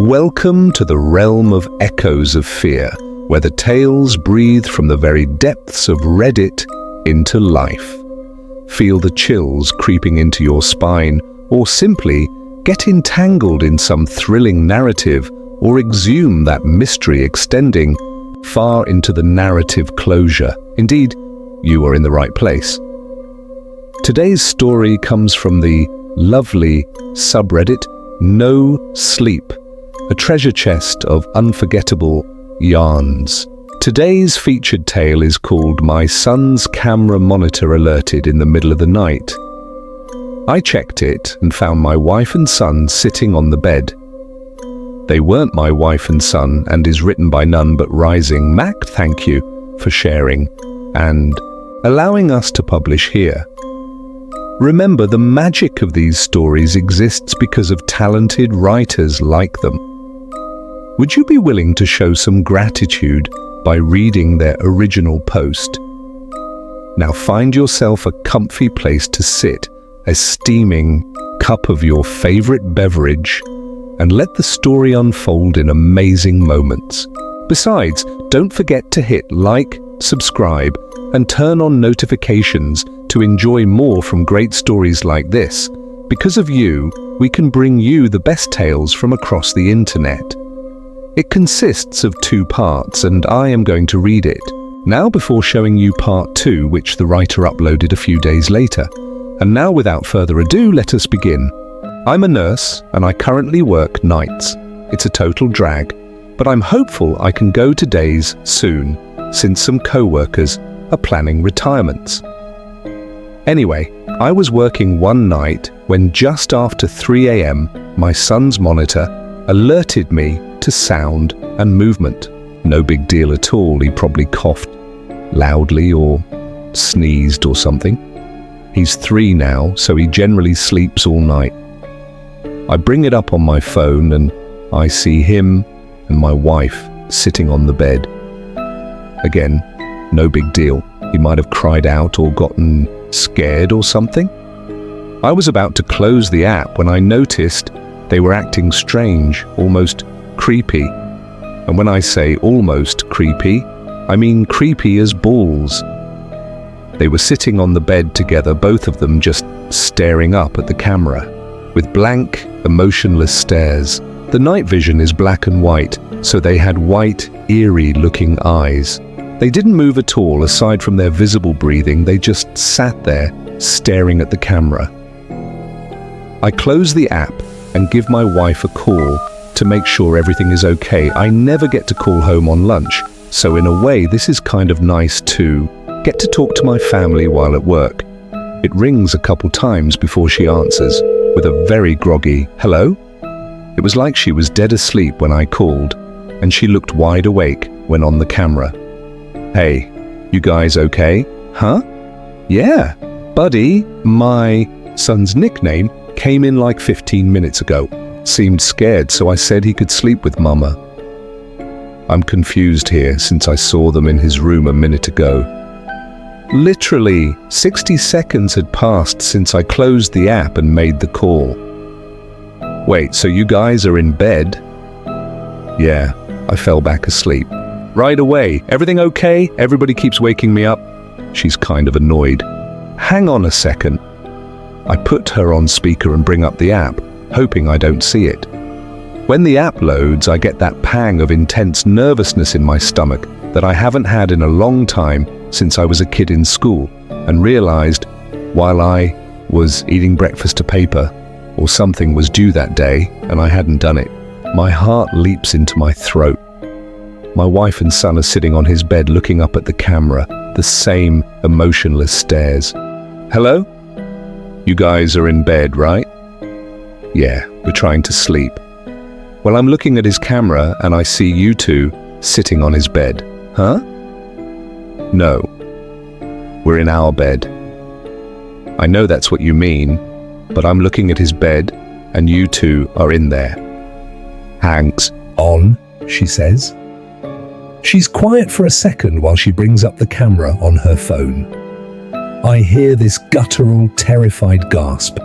Welcome to the realm of echoes of fear, where the tales breathe from the very depths of Reddit into life. Feel the chills creeping into your spine, or simply get entangled in some thrilling narrative, or exhume that mystery extending far into the narrative closure. Indeed, you are in the right place. Today's story comes from the lovely subreddit No Sleep, a treasure chest of unforgettable yarns. Today's featured tale is called My Son's Camera Monitor Alerted in the Middle of the Night. I checked it and found my wife and son sitting on the bed. They weren't my wife and son and is written by none but Rising Mac. Thank you for sharing and allowing us to publish here. Remember, the magic of these stories exists because of talented writers like them. Would you be willing to show some gratitude by reading their original post? Now find yourself a comfy place to sit, a steaming cup of your favorite beverage, and let the story unfold in amazing moments. Besides, don't forget to hit like, subscribe, and turn on notifications to enjoy more from great stories like this. Because of you, we can bring you the best tales from across the internet. It consists of 2 parts, and I am going to read it now before showing you part 2, which the writer uploaded a few days later. And now, without further ado, let us begin. I'm a nurse, and I currently work nights. It's a total drag, but I'm hopeful I can go to days soon, since some co-workers are planning retirements. Anyway, I was working one night when just after 3 a.m. my son's monitor alerted me to sound and movement. No big deal at all. He probably coughed loudly or sneezed or something. He's 3 now, so he generally sleeps all night. I bring it up on my phone and I see him and my wife sitting on the bed. Again, no big deal. He might have cried out or gotten scared or something. I was about to close the app when I noticed they were acting strange, almost creepy. And when I say almost creepy, I mean creepy as balls. They were sitting on the bed together, both of them just staring up at the camera, with blank, emotionless stares. The night vision is black and white, so they had white, eerie-looking eyes. They didn't move at all, aside from their visible breathing. They just sat there, staring at the camera. I close the app and give my wife a call to make sure everything is okay. I never get to call home on lunch, so in a way this is kind of nice to get to talk to my family while at work. It rings a couple times before she answers, with a very groggy hello. It was like she was dead asleep when I called, and she looked wide awake when on the camera. Hey, you guys okay? Huh? Yeah, Buddy, my son's nickname, came in like 15 minutes ago. Seemed scared, so I said he could sleep with Mama. I'm confused here since I saw them in his room a minute ago. Literally 60 seconds had passed since I closed the app and made the call. Wait, so you guys are in bed? Yeah, I fell back asleep. Right away. Everything okay? Everybody keeps waking me up. She's kind of annoyed. Hang on a second. I put her on speaker and bring up the app, hoping I don't see it. When the app loads, I get that pang of intense nervousness in my stomach that I haven't had in a long time since I was a kid in school, and realized while I was eating breakfast to paper, or something was due that day and I hadn't done it. My heart leaps into my throat. My wife and son are sitting on his bed looking up at the camera, the same emotionless stares. Hello? You guys are in bed, right? Yeah, we're trying to sleep. Well, I'm looking at his camera and I see you two sitting on his bed. Huh? No. We're in our bed. I know that's what you mean, but I'm looking at his bed and you two are in there. Hangs on, she says. She's quiet for a second while she brings up the camera on her phone. I hear this guttural, terrified gasp.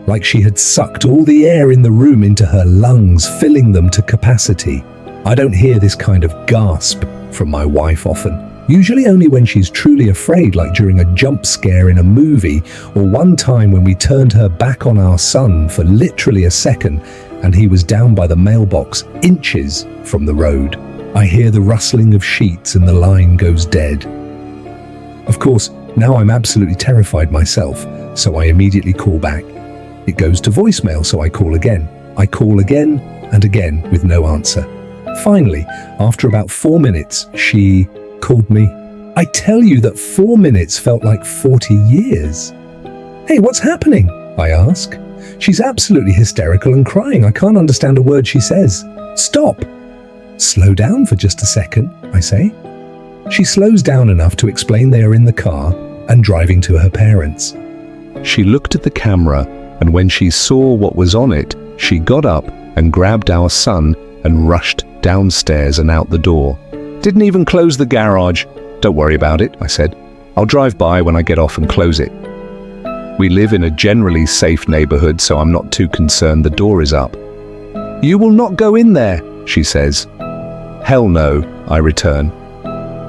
like she had sucked all the air in the room into her lungs, filling them to capacity. I don't hear this kind of gasp from my wife often. Usually only when she's truly afraid, like during a jump scare in a movie, or one time when we turned her back on our son for literally a second and he was down by the mailbox, inches from the road. I hear the rustling of sheets and the line goes dead. Of course, now I'm absolutely terrified myself, so I immediately call back. It goes to voicemail, so I call again. I call again and again with no answer. Finally, after about 4 minutes, she called me. I tell you that 4 minutes felt like 40 years. Hey, what's happening? I ask. She's absolutely hysterical and crying. I can't understand a word she says. Stop. Slow down for just a second, I say. She slows down enough to explain they are in the car and driving to her parents. She looked at the camera, and when she saw what was on it, she got up and grabbed our son and rushed downstairs and out the door. Didn't even close the garage. Don't worry about it, I said. I'll drive by when I get off and close it. We live in a generally safe neighborhood, so I'm not too concerned the door is up. You will not go in there, she says. Hell no, I return.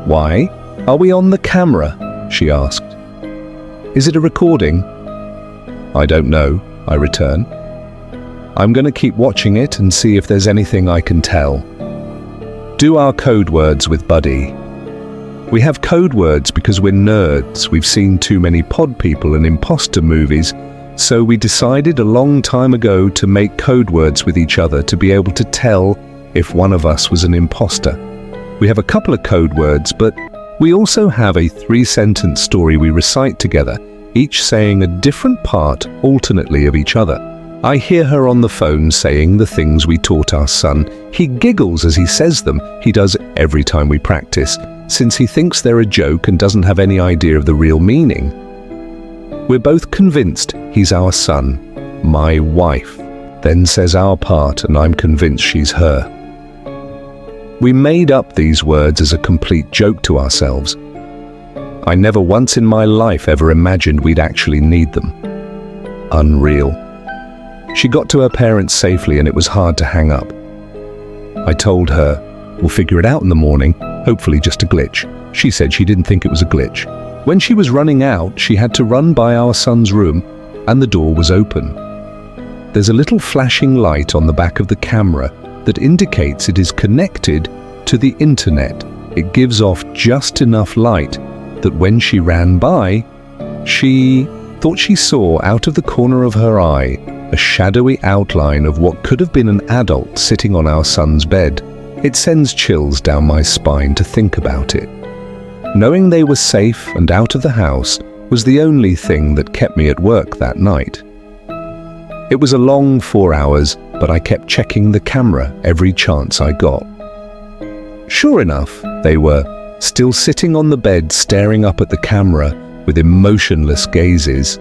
Why? Are we on the camera? She asked. Is it a recording? I don't know, I return. I'm going to keep watching it and see if there's anything I can tell. Do our code words with Buddy. We have code words because we're nerds. We've seen too many pod people and imposter movies, so we decided a long time ago to make code words with each other to be able to tell if one of us was an imposter. We have a couple of code words, but we also have a 3-sentence story we recite together, each saying a different part alternately of each other. I hear her on the phone saying the things we taught our son. He giggles as he says them. He does every time we practice, since he thinks they're a joke and doesn't have any idea of the real meaning. We're both convinced he's our son. My wife then says our part, and I'm convinced she's her. We made up these words as a complete joke to ourselves. I never once in my life ever imagined we'd actually need them. Unreal. She got to her parents safely and it was hard to hang up. I told her, we'll figure it out in the morning, hopefully just a glitch. She said she didn't think it was a glitch. When she was running out, she had to run by our son's room and the door was open. There's a little flashing light on the back of the camera that indicates it is connected to the internet. It gives off just enough light that when she ran by, she thought she saw out of the corner of her eye a shadowy outline of what could have been an adult sitting on our son's bed. It sends chills down my spine to think about it. Knowing they were safe and out of the house was the only thing that kept me at work that night. It was a long 4 hours, but I kept checking the camera every chance I got. Sure enough, they were still sitting on the bed staring up at the camera with emotionless gazes.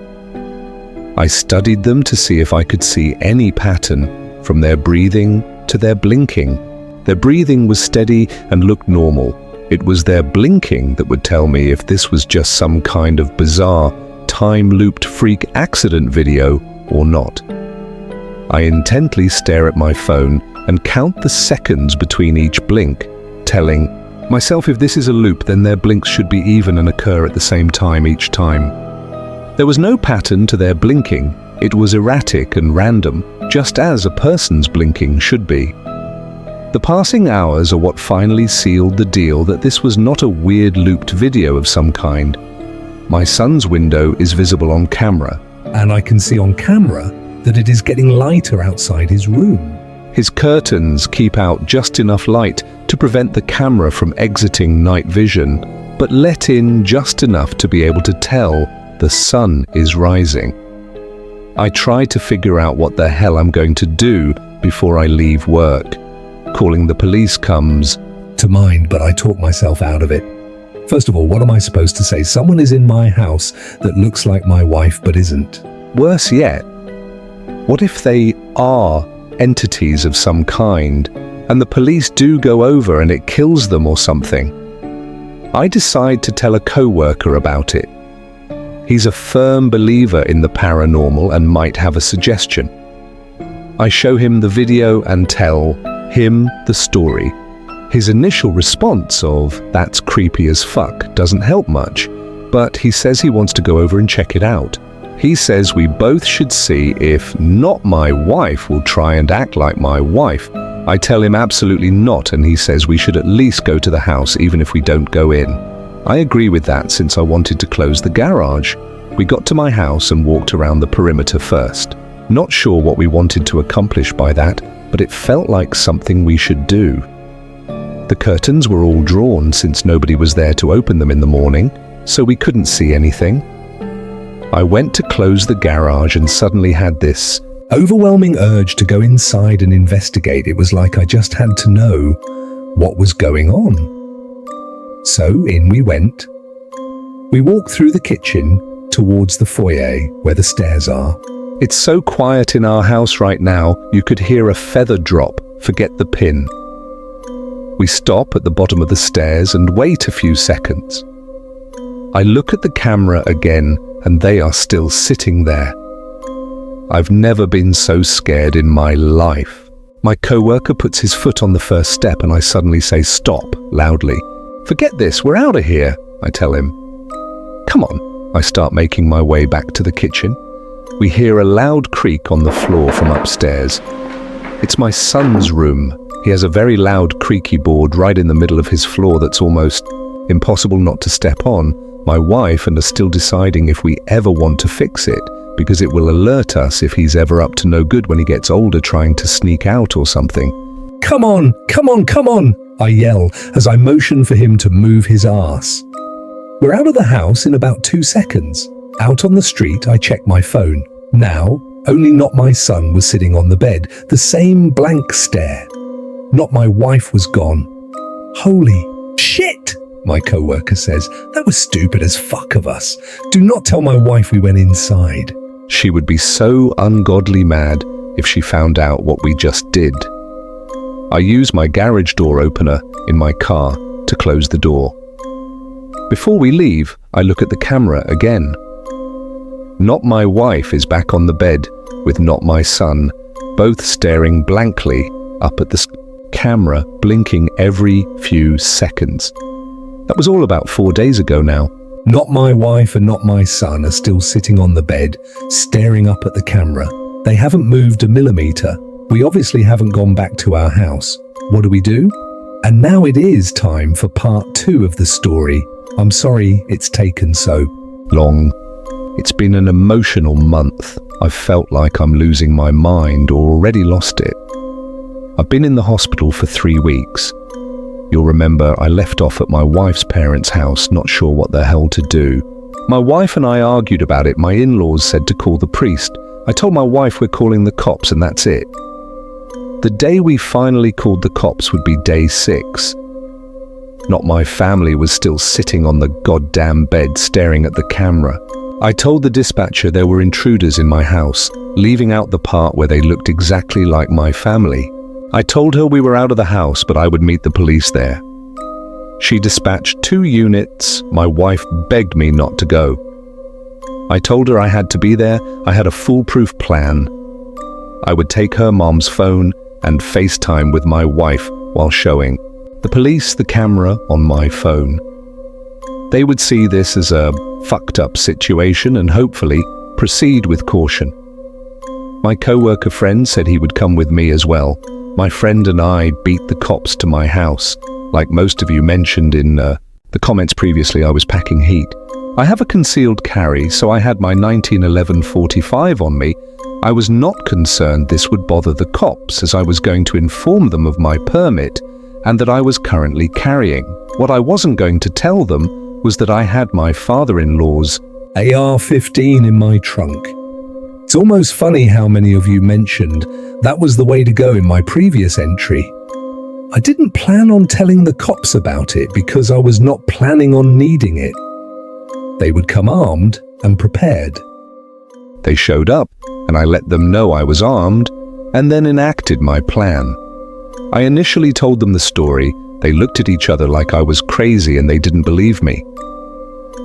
I studied them to see if I could see any pattern, from their breathing to their blinking. Their breathing was steady and looked normal. It was their blinking that would tell me if this was just some kind of bizarre, time-looped freak accident video or not. I intently stare at my phone and count the seconds between each blink, telling myself if this is a loop, then their blinks should be even and occur at the same time each time. There was no pattern to their blinking. It was erratic and random, just as a person's blinking should be. The passing hours are what finally sealed the deal that this was not a weird looped video of some kind. My son's window is visible on camera, and I can see on camera that it is getting lighter outside his room. His curtains keep out just enough light to prevent the camera from exiting night vision, but let in just enough to be able to tell the sun is rising. I try to figure out what the hell I'm going to do before I leave work. Calling the police comes to mind, but I talk myself out of it. First of all, what am I supposed to say? Someone is in my house that looks like my wife but isn't. Worse yet, what if they are entities of some kind and the police do go over and it kills them or something? I decide to tell a co-worker about it. He's a firm believer in the paranormal and might have a suggestion. I show him the video and tell him the story. His initial response of, "That's creepy as fuck," doesn't help much, but he says he wants to go over and check it out. He says we both should see if not my wife will try and act like my wife. I tell him absolutely not, and he says we should at least go to the house even if we don't go in. I agree with that since I wanted to close the garage. We got to my house and walked around the perimeter first. Not sure what we wanted to accomplish by that, but it felt like something we should do. The curtains were all drawn since nobody was there to open them in the morning, so we couldn't see anything. I went to close the garage and suddenly had this overwhelming urge to go inside and investigate. It was like I just had to know what was going on. So in we went. We walked through the kitchen towards the foyer where the stairs are. It's so quiet in our house right now, you could hear a feather drop, forget the pin. We stop at the bottom of the stairs and wait a few seconds. I look at the camera again and they are still sitting there. I've never been so scared in my life. My co-worker puts his foot on the first step and I suddenly say stop loudly. "Forget this, we're out of here," I tell him. "Come on." I start making my way back to the kitchen. We hear a loud creak on the floor from upstairs. It's my son's room. He has a very loud creaky board right in the middle of his floor that's almost impossible not to step on. My wife and are still deciding if we ever want to fix it, because it will alert us if he's ever up to no good when he gets older trying to sneak out or something. "Come on, come on, come on," I yell as I motion for him to move his ass. We're out of the house in about 2 seconds. Out on the street, I check my phone. Now, only Not My Son was sitting on the bed, the same blank stare. Not My Wife was gone. "Holy shit," my co-worker says. "That was stupid as fuck of us. Do not tell my wife we went inside." She would be so ungodly mad if she found out what we just did. I use my garage door opener in my car to close the door. Before we leave, I look at the camera again. Not My Wife is back on the bed with Not My Son, both staring blankly up at the camera, blinking every few seconds. That was all about 4 days ago now. Not My Wife and Not My Son are still sitting on the bed, staring up at the camera. They haven't moved a millimeter. We obviously haven't gone back to our house. What do? And now it is time for part 2 of the story. I'm sorry it's taken so long. It's been an emotional month. I've felt like I'm losing my mind or already lost it. I've been in the hospital for 3 weeks. You'll remember I left off at my wife's parents' house, not sure what the hell to do. My wife and I argued about it. My in-laws said to call the priest. I told my wife we're calling the cops and that's it. The day we finally called the cops would be day 6. Not My family was still sitting on the goddamn bed staring at the camera. I told the dispatcher there were intruders in my house, leaving out the part where they looked exactly like my family. I told her we were out of the house, but I would meet the police there. She dispatched 2 units. My wife begged me not to go. I told her I had to be there. I had a foolproof plan. I would take her mom's phone and FaceTime with my wife while showing the police the camera on my phone. They would see this as a fucked up situation and hopefully proceed with caution. My co-worker friend said he would come with me as well. My friend and I beat the cops to my house. Like most of you mentioned in the comments previously, I was packing heat. I have a concealed carry, so I had my 1911 45 on me. I was not concerned this would bother the cops, as I was going to inform them of my permit and that I was currently carrying. What I wasn't going to tell them was that I had my father-in-law's AR-15 in my trunk. It's almost funny how many of you mentioned that was the way to go in my previous entry. I didn't plan on telling the cops about it because I was not planning on needing it. They would come armed and prepared. They showed up and I let them know I was armed and then enacted my plan. I initially told them the story. They looked at each other like I was crazy and they didn't believe me.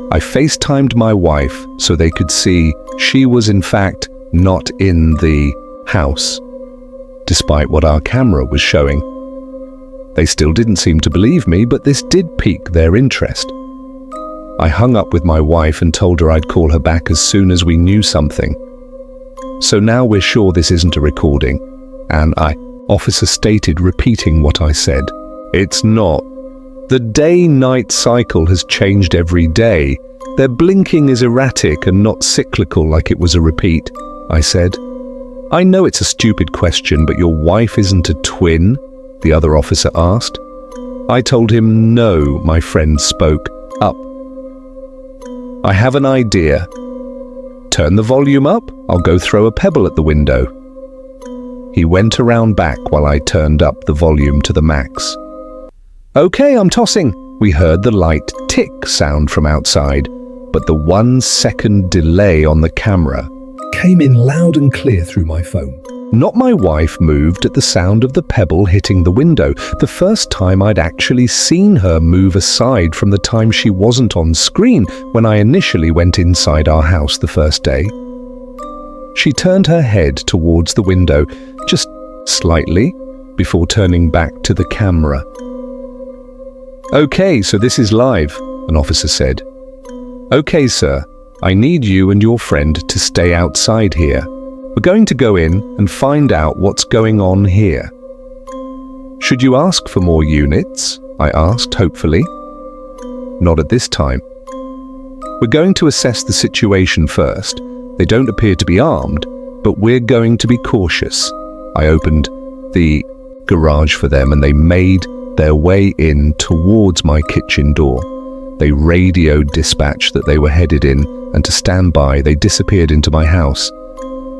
I FaceTimed my wife so they could see she was in fact not in the house, despite what our camera was showing. They still didn't seem to believe me, but this did pique their interest. I hung up with my wife and told her I'd call her back as soon as we knew something. So now we're sure this isn't a recording, and officer stated, repeating what I said. It's not. The day-night cycle has changed every day. Their blinking is erratic and not cyclical like it was a repeat, I said. I know it's a stupid question, but your wife isn't a twin? The other officer asked. I told him no, my friend spoke up. I have an idea. Turn the volume up, I'll go throw a pebble at the window. He went around back while I turned up the volume to the max. Okay, I'm tossing. We heard the light tick sound from outside, but the 1 second delay on the camera came in loud and clear through my phone. Not my wife moved at the sound of the pebble hitting the window, the first time I'd actually seen her move aside from the time she wasn't on screen when I initially went inside our house the first day. She turned her head towards the window, just slightly, before turning back to the camera. Okay, so this is live, an officer said. Okay, sir, I need you and your friend to stay outside here. We're going to go in and find out what's going on here. Should you ask for more units? I asked, hopefully. Not at this time. We're going to assess the situation first. They don't appear to be armed, but we're going to be cautious. I opened the garage for them and they made their way in towards my kitchen door. They radioed dispatch that they were headed in, and to stand by, they disappeared into my house.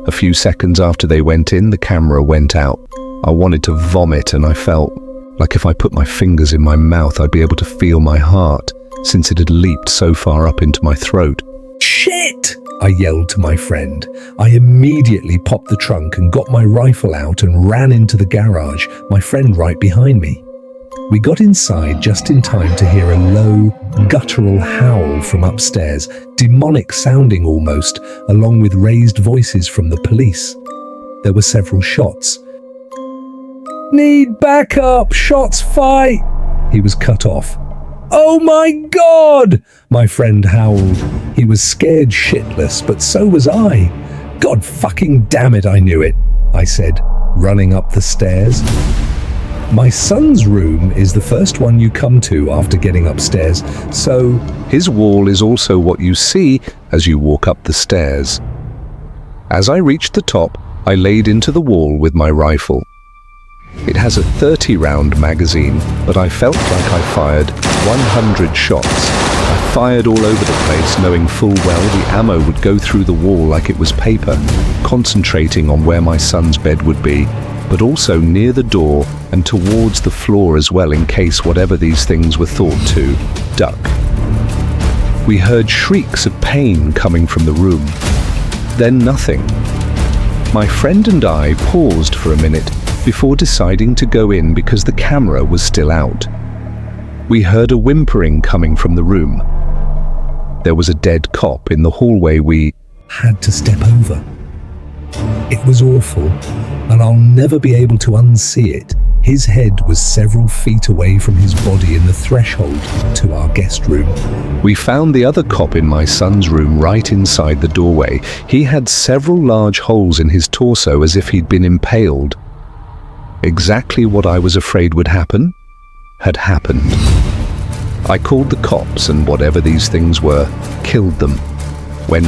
A few seconds after they went in, the camera went out. I wanted to vomit, and I felt like if I put my fingers in my mouth, I'd be able to feel my heart, since it had leaped so far up into my throat. Shit! I yelled to my friend. I immediately popped the trunk and got my rifle out and ran into the garage, my friend right behind me. We got inside just in time to hear a low, guttural howl from upstairs, demonic sounding almost, along with raised voices from the police. There were several shots. Need backup! Shots fight! He was cut off. Oh my God! My friend howled. He was scared shitless, but so was I. God fucking damn it, I knew it, I said, running up the stairs. My son's room is the first one you come to after getting upstairs, so his wall is also what you see as you walk up the stairs. As I reached the top, I laid into the wall with my rifle. It has a 30-round magazine, but I felt like I fired 100 shots. I fired all over the place, knowing full well the ammo would go through the wall like it was paper, concentrating on where my son's bed would be, but also near the door and towards the floor as well, in case whatever these things were thought to duck. We heard shrieks of pain coming from the room. Then nothing. My friend and I paused for a minute before deciding to go in because the camera was still out. We heard a whimpering coming from the room. There was a dead cop in the hallway we had to step over. It was awful, and I'll never be able to unsee it. His head was several feet away from his body in the threshold to our guest room. We found the other cop in my son's room right inside the doorway. He had several large holes in his torso as if he'd been impaled. Exactly what I was afraid would happen had happened. I called the cops, and whatever these things were, killed them. When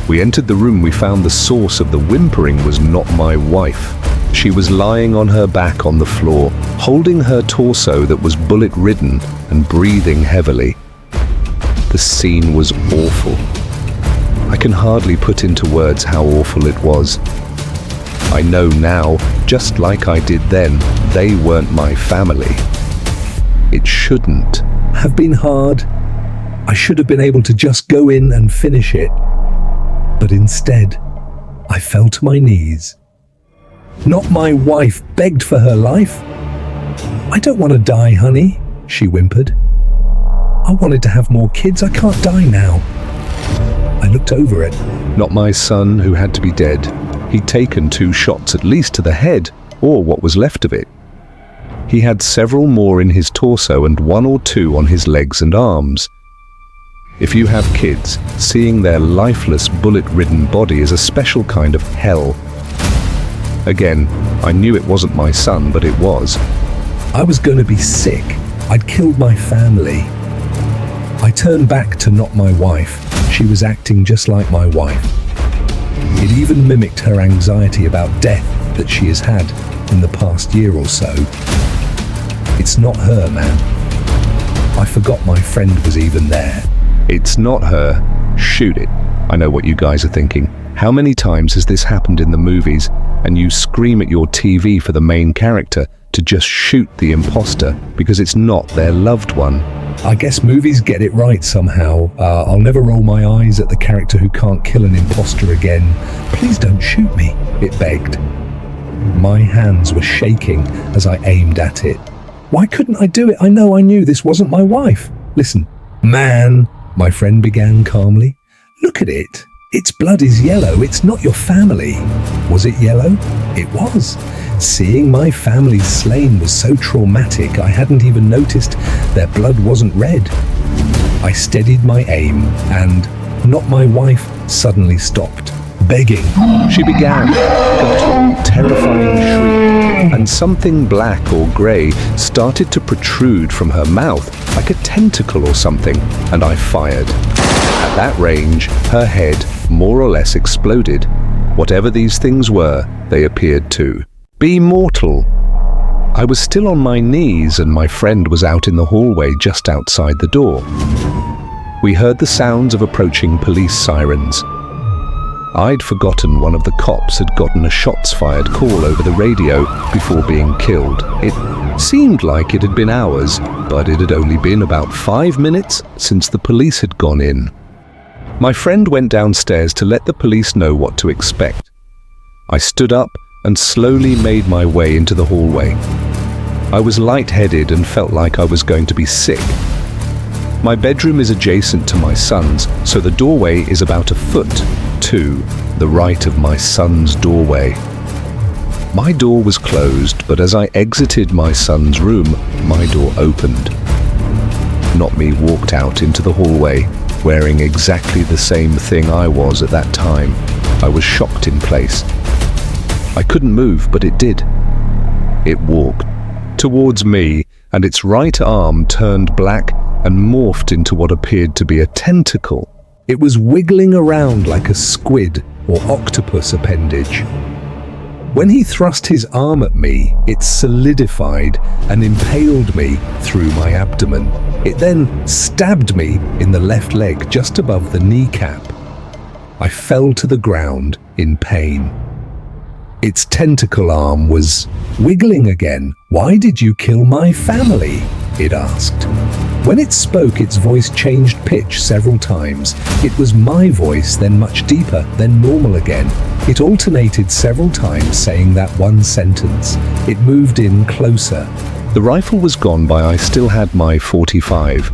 we entered the room, we found the source of the whimpering was not my wife. She was lying on her back on the floor, holding her torso that was bullet-ridden and breathing heavily. The scene was awful. I can hardly put into words how awful it was. I know now, just like I did then, they weren't my family. It shouldn't have been hard. I should have been able to just go in and finish it. But instead, I fell to my knees. Not my wife begged for her life. I don't want to die, honey, she whimpered. I wanted to have more kids. I can't die now. I looked over it. Not my son, who had to be dead. He'd taken 2 shots at least to the head, or what was left of it. He had several more in his torso and 1 or 2 on his legs and arms. If you have kids, seeing their lifeless, bullet-ridden body is a special kind of hell. Again, I knew it wasn't my son, but it was. I was going to be sick. I'd killed my family. I turned back to not my wife. She was acting just like my wife. It even mimicked her anxiety about death that she has had in the past year or so. It's not her, man. I forgot my friend was even there. It's not her. Shoot it. I know what you guys are thinking. How many times has this happened in the movies, and you scream at your TV for the main character to just shoot the imposter because it's not their loved one? I guess movies get it right somehow. I'll never roll my eyes at the character who can't kill an imposter again. Please don't shoot me, it begged. My hands were shaking as I aimed at it. Why couldn't I do it? I knew this wasn't my wife. Listen, man, my friend began calmly. Look at it. Its blood is yellow. It's not your family. Was it yellow? It was. Seeing my family slain was so traumatic I hadn't even noticed their blood wasn't red. I steadied my aim and, not my wife, suddenly stopped, begging. She began, got a terrifying shriek, and something black or grey started to protrude from her mouth, like a tentacle or something, and I fired. At that range, her head more or less exploded. Whatever these things were, they appeared to be mortal. I was still on my knees and my friend was out in the hallway just outside the door. We heard the sounds of approaching police sirens. I'd forgotten one of the cops had gotten a shots fired call over the radio before being killed. It seemed like it had been hours, but it had only been about 5 minutes since the police had gone in. My friend went downstairs to let the police know what to expect. I stood up and slowly made my way into the hallway. I was lightheaded and felt like I was going to be sick. My bedroom is adjacent to my son's, so the doorway is about a foot to the right of my son's doorway. My door was closed, but as I exited my son's room, my door opened. Not me walked out into the hallway, wearing exactly the same thing I was at that time. I was shocked in place. I couldn't move, but it did. It walked towards me, and its right arm turned black and morphed into what appeared to be a tentacle. It was wiggling around like a squid or octopus appendage. When he thrust his arm at me, it solidified and impaled me through my abdomen. It then stabbed me in the left leg just above the kneecap. I fell to the ground in pain. Its tentacle arm was wiggling again. "Why did you kill my family?" it asked. When it spoke, its voice changed pitch several times. It was my voice, then much deeper, then normal again. It alternated several times, saying that one sentence. It moved in closer. The rifle was gone, but I still had my .45.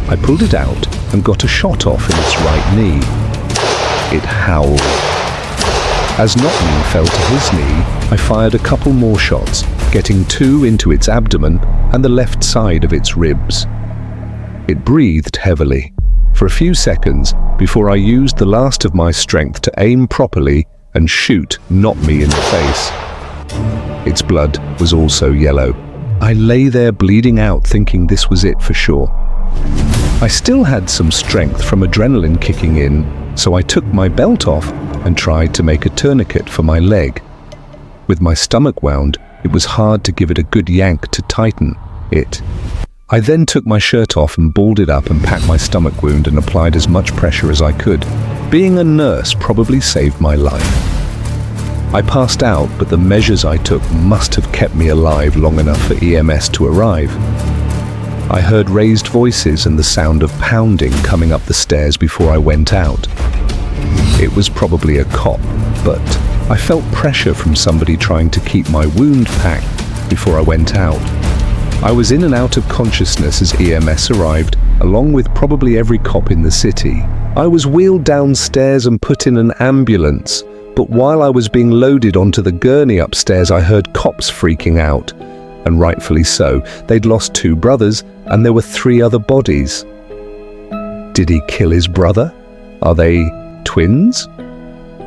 I pulled it out and got a shot off in its right knee. It howled. As Notman fell to his knee, I fired a couple more shots, getting 2 into its abdomen and the left side of its ribs. It breathed heavily for a few seconds before I used the last of my strength to aim properly and shoot Notman in the face. Its blood was also yellow. I lay there bleeding out, thinking this was it for sure. I still had some strength from adrenaline kicking in, so I took my belt off and tried to make a tourniquet for my leg. With my stomach wound, it was hard to give it a good yank to tighten it. I then took my shirt off and balled it up and packed my stomach wound and applied as much pressure as I could. Being a nurse probably saved my life. I passed out, but the measures I took must have kept me alive long enough for EMS to arrive. I heard raised voices and the sound of pounding coming up the stairs before I went out. It was probably a cop, but I felt pressure from somebody trying to keep my wound packed before I went out. I was in and out of consciousness as EMS arrived, along with probably every cop in the city. I was wheeled downstairs and put in an ambulance, but while I was being loaded onto the gurney upstairs, I heard cops freaking out. And rightfully so. They'd lost 2 brothers, and there were 3 other bodies. Did he kill his brother? Are they twins?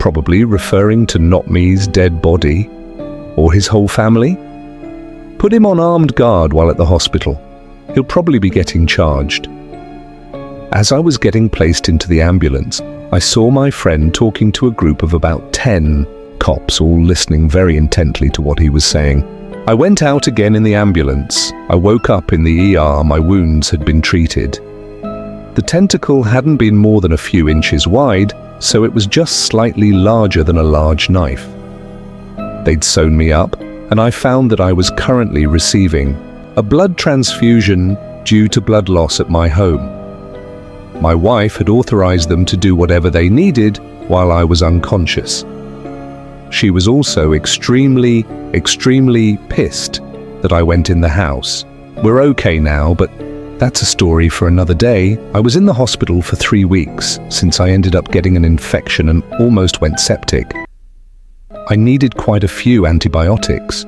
Probably referring to not me's dead body. Or his whole family? Put him on armed guard while at the hospital. He'll probably be getting charged. As I was getting placed into the ambulance, I saw my friend talking to a group of about 10 cops, all listening very intently to what he was saying. I went out again in the ambulance. I woke up in the ER. My wounds had been treated. The tentacle hadn't been more than a few inches wide, so it was just slightly larger than a large knife. They'd sewn me up, and I found that I was currently receiving a blood transfusion due to blood loss at my home. My wife had authorized them to do whatever they needed while I was unconscious. She was also extremely pissed that I went in the house. We're okay now, but that's a story for another day. I was in the hospital for 3 weeks since I ended up getting an infection and almost went septic. I needed quite a few antibiotics.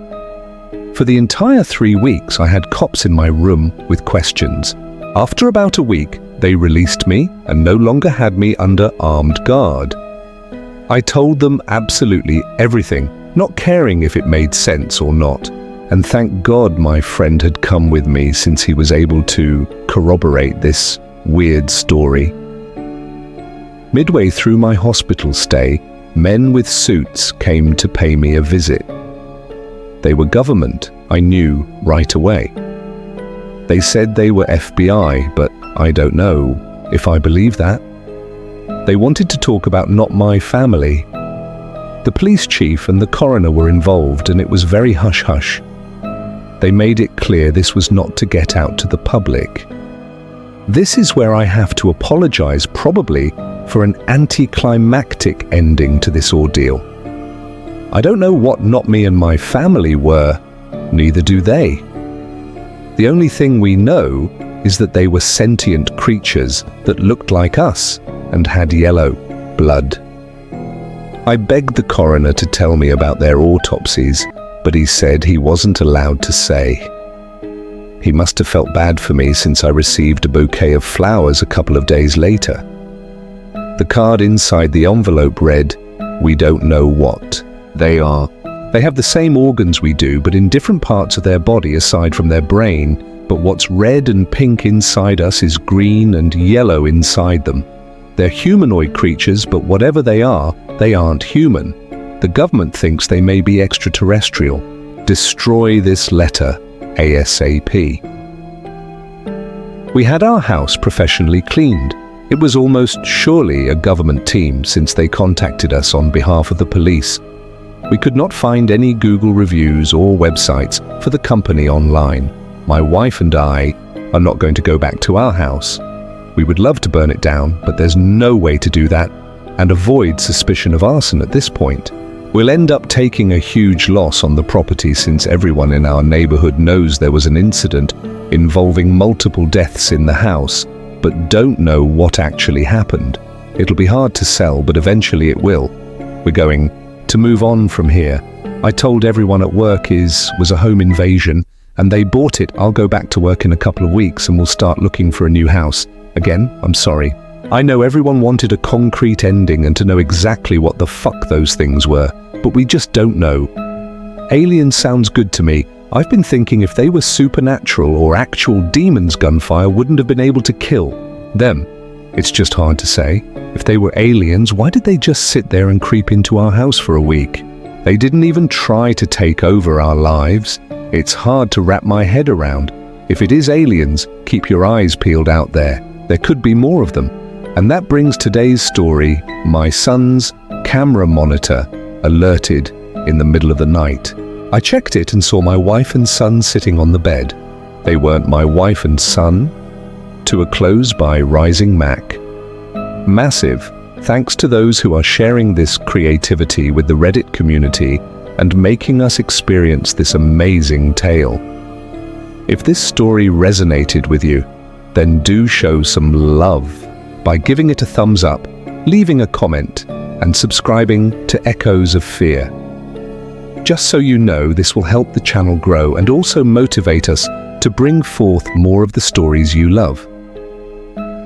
For the entire 3 weeks, I had cops in my room with questions. After about a week, they released me and no longer had me under armed guard. I told them absolutely everything, not caring if it made sense or not. And thank God my friend had come with me, since he was able to corroborate this weird story. Midway through my hospital stay, men with suits came to pay me a visit. They were government, I knew right away. They said they were FBI, but I don't know if I believe that. They wanted to talk about not my family. The police chief and the coroner were involved, and it was very hush-hush. They made it clear this was not to get out to the public. This is where I have to apologize, probably, for an anticlimactic ending to this ordeal. I don't know what not me and my family were, neither do they. The only thing we know is that they were sentient creatures that looked like us and had yellow blood. I begged the coroner to tell me about their autopsies, but he said he wasn't allowed to say. He must have felt bad for me, since I received a bouquet of flowers a couple of days later. The card inside the envelope read, "We don't know what they are." They have the same organs we do, but in different parts of their body aside from their brain, but what's red and pink inside us is green and yellow inside them. They're humanoid creatures, but whatever they are, they aren't human. The government thinks they may be extraterrestrial. Destroy this letter ASAP. We had our house professionally cleaned. It was almost surely a government team, since they contacted us on behalf of the police. We could not find any Google reviews or websites for the company online. My wife and I are not going to go back to our house. We would love to burn it down, but there's no way to do that and avoid suspicion of arson at this point. We'll end up taking a huge loss on the property, since everyone in our neighborhood knows there was an incident involving multiple deaths in the house, but don't know what actually happened. It'll be hard to sell, but eventually it will. We're going to move on from here. I told everyone at work was a home invasion, and they bought it. I'll go back to work in a couple of weeks and we'll start looking for a new house. Again, I'm sorry. I know everyone wanted a concrete ending and to know exactly what the fuck those things were, but we just don't know. Alien sounds good to me. I've been thinking if they were supernatural or actual demons, gunfire wouldn't have been able to kill them. It's just hard to say. If they were aliens, why did they just sit there and creep into our house for a week? They didn't even try to take over our lives. It's hard to wrap my head around. If it is aliens, keep your eyes peeled out there. There could be more of them. And that brings today's story, my son's camera monitor alerted in the middle of the night. I checked it and saw my wife and son sitting on the bed. They weren't my wife and son. To a close by Rising Mac. Massive thanks to those who are sharing this creativity with the Reddit community and making us experience this amazing tale. If this story resonated with you, then do show some love by giving it a thumbs up, leaving a comment, and subscribing to Echoes of Fear. Just so you know, this will help the channel grow and also motivate us to bring forth more of the stories you love.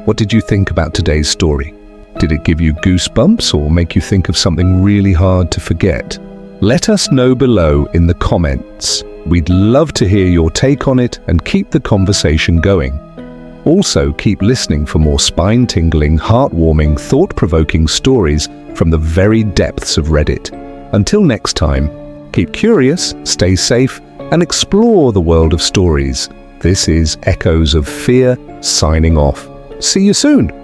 What did you think about today's story? Did it give you goosebumps or make you think of something really hard to forget? Let us know below in the comments. We'd love to hear your take on it and keep the conversation going. Also, keep listening for more spine-tingling, heartwarming, thought-provoking stories from the very depths of Reddit. Until next time, keep curious, stay safe, and explore the world of stories. This is Echoes of Fear signing off. See you soon!